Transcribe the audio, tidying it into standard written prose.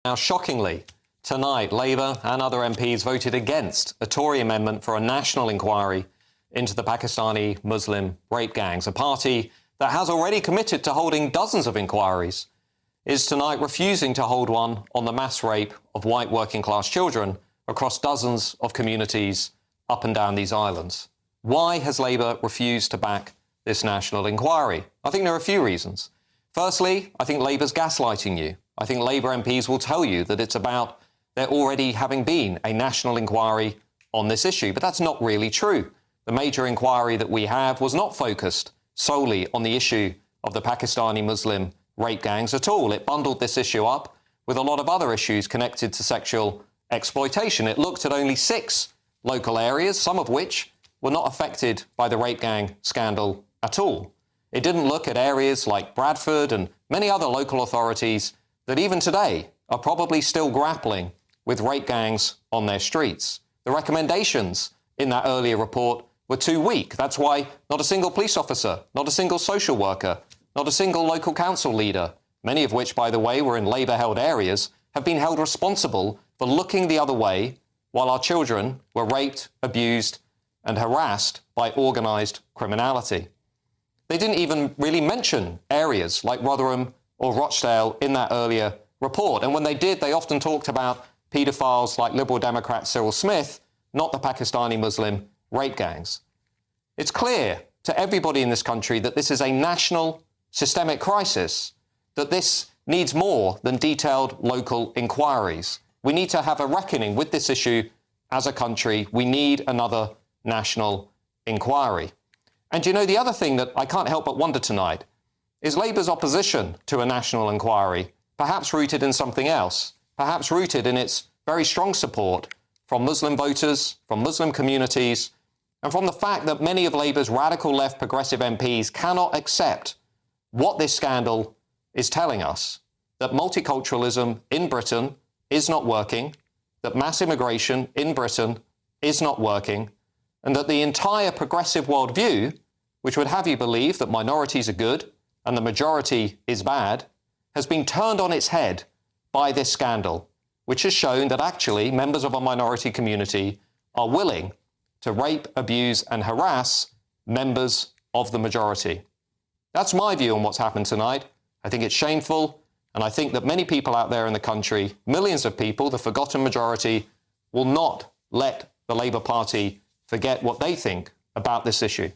Now, shockingly, tonight, Labour and other MPs voted against a Tory amendment for a national inquiry into the Pakistani Muslim rape gangs. A party that has already committed to holding dozens of inquiries is tonight refusing to hold one on the mass rape of white working-class children across dozens of communities up and down these islands. Why has Labour refused to back this national inquiry? I think there are a few reasons. Firstly, I think Labour's gaslighting you. I think Labour MPs will tell you that it's about there already having been a national inquiry on this issue, but that's not really true. The major inquiry that we have was not focused solely on the issue of the Pakistani Muslim rape gangs at all. It bundled this issue up with a lot of other issues connected to sexual exploitation. It looked at only 6 local areas, some of which were not affected by the rape gang scandal at all. It didn't look at areas like Bradford and many other local authorities that even today are probably still grappling with rape gangs on their streets. The recommendations in that earlier report were too weak. That's why not a single police officer, not a single social worker, not a single local council leader, many of which, by the way, were in Labour-held areas, have been held responsible for looking the other way while our children were raped, abused and harassed by organised criminality. They didn't even really mention areas like Rotherham or Rochdale in that earlier report. And when they did, they often talked about paedophiles like Liberal Democrat Cyril Smith, not the Pakistani Muslim rape gangs. It's clear to everybody in this country that this is a national systemic crisis, that this needs more than detailed local inquiries. We need to have a reckoning with this issue as a country. We need another national inquiry. And you know, the other thing that I can't help but wonder tonight is Labour's opposition to a national inquiry, perhaps rooted in something else, perhaps rooted in its very strong support from Muslim voters, from Muslim communities, and from the fact that many of Labour's radical left progressive MPs cannot accept what this scandal is telling us, that multiculturalism in Britain is not working, that mass immigration in Britain is not working, and that the entire progressive worldview, which would have you believe that minorities are good and the majority is bad, has been turned on its head by this scandal, which has shown that actually members of a minority community are willing to rape, abuse and harass members of the majority. That's my view on what's happened tonight. I think it's shameful, and I think that many people out there in the country, millions of people, the forgotten majority, will not let the Labour Party forget what they think about this issue.